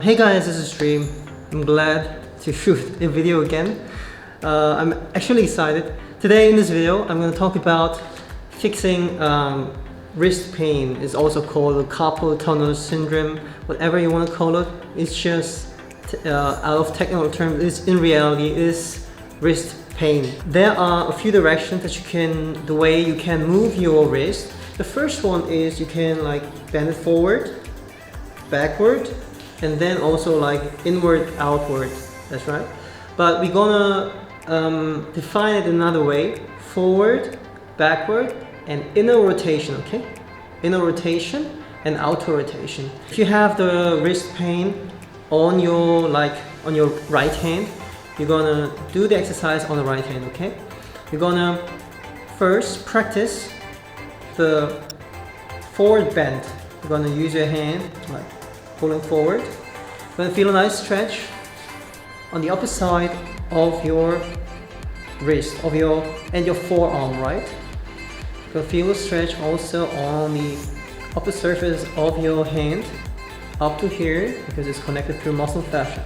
Hey guys, this is Hisdream. I'm glad to shoot a video again. I'm actually excited. Today in this video, I'm going to talk about fixing wrist pain. It's also called the carpal tunnel syndrome, whatever you want to call it. It's just out of technical terms, in reality is wrist pain. There are a few directions that the way you can move your wrist. The first one is you can bend it forward, backward, and then also inward, outward. That's right. But we're gonna define it another way: forward, backward, and inner rotation. Okay, inner rotation and outer rotation. If you have the wrist pain on your right hand, you're gonna do the exercise on the right hand. Okay, you're gonna first practice the forward bend. You're gonna use your hand pulling forward. You're going to feel a nice stretch on the upper side of your wrist, and your forearm, right? You're going to feel a stretch also on the upper surface of your hand up to here because it's connected through muscle fascia.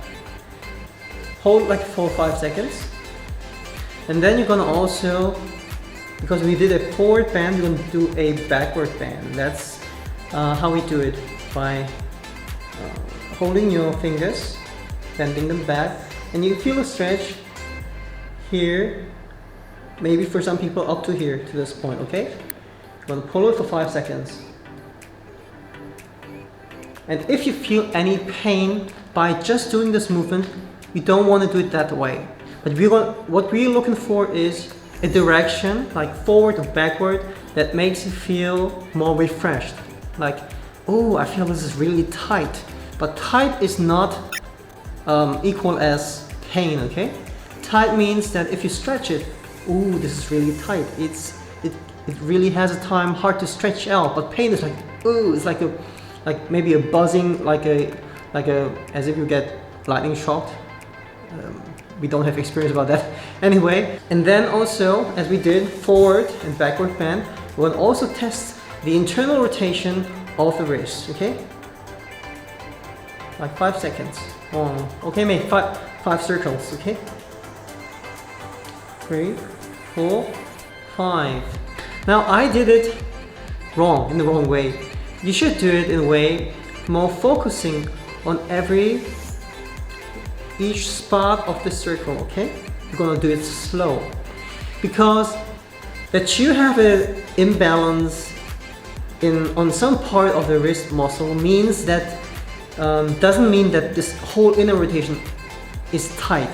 Hold for 5 seconds, and then you're going to also, because we did a forward bend, you're going to do a backward bend. That's how we do it, by holding your fingers, bending them back, and you feel a stretch here, maybe for some people up to here, to this point. Okay, you're going to pull it for 5 seconds, and if you feel any pain by just doing this movement, you don't want to do it that way. But what we're looking for is a direction, forward or backward, that makes you feel more refreshed. Oh, I feel this is really tight. But tight is not equal as pain, okay? Tight means that if you stretch it, ooh, this is really tight. It really has a time hard to stretch out. But pain is ooh, it's maybe a buzzing, as if you get lightning shocked. We don't have experience about that. Anyway, and then also, as we did forward and backward bend, we will also test the internal rotation of the wrist, okay? 5 seconds. Okay, make five circles, okay? 3, 4, 5. Now I did it in the wrong way. You should do it in a way more focusing on each spot of the circle, okay? You're gonna do it slow, because that you have an imbalance on some part of the wrist muscle means that doesn't mean that this whole inner rotation is tight.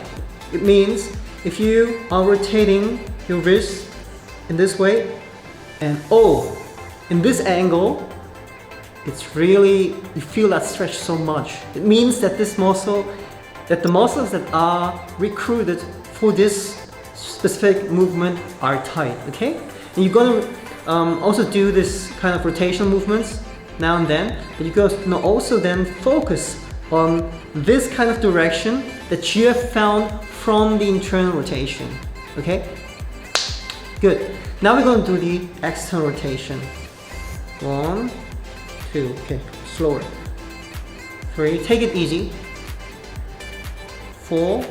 It means if you are rotating your wrist in this way and in this angle, it's really, you feel that stretch so much. It means that the muscles that are recruited for this specific movement are tight, okay? And you're gonna also do this kind of rotational movements now and then, but you can also then focus on this kind of direction that you have found from the internal rotation. Okay? Good. Now we're going to do the external rotation. 1, 2, okay, slower. 3, take it easy. 4,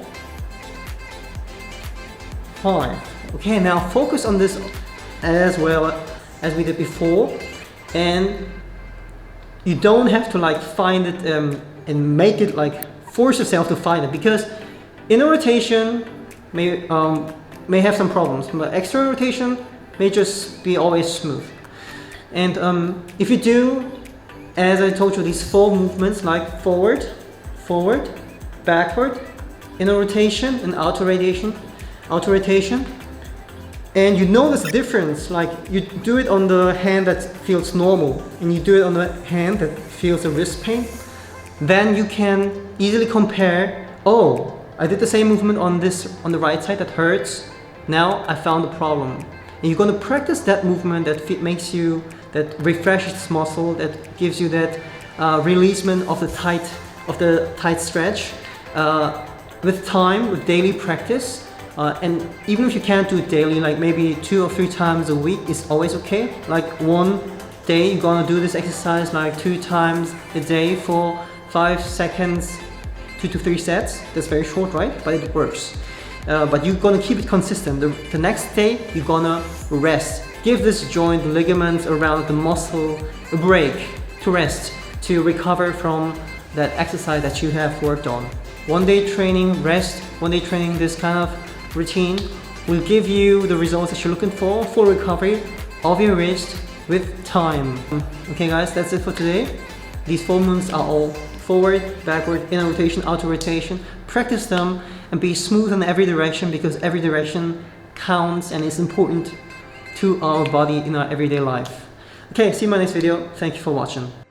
5. Okay, now focus on this as well as we did before, and you don't have to find it and make it force yourself to find it, because inner rotation may have some problems, but external rotation may just be always smooth. And if you do, as I told you, these 4 movements, forward, backward, inner rotation, and outer rotation, and you notice the difference, you do it on the hand that feels normal and you do it on the hand that feels a wrist pain, then you can easily compare, oh, I did the same movement on the right side that hurts, now I found the problem. And you're going to practice that movement that refreshes this muscle, that gives you that releasement of the tight stretch with time, with daily practice. And even if you can't do it daily, maybe 2 or 3 times a week is always okay. One day you're gonna do this exercise 2 times a day for 5 seconds, 2 to 3 sets. That's very short, right? But it works. But you're gonna keep it consistent. The next day, you're gonna rest. Give this joint, the ligaments around the muscle a break to rest, to recover from that exercise that you have worked on. One day training, rest, one day training, this kind of routine will give you the results that you're looking for, full recovery of your wrist with time. Okay guys, that's it for today. These 4 movements are all forward, backward, inner rotation, outer rotation. Practice them and be smooth in every direction, because every direction counts and is important to our body in our everyday life. Okay, see you in my next video. Thank you for watching.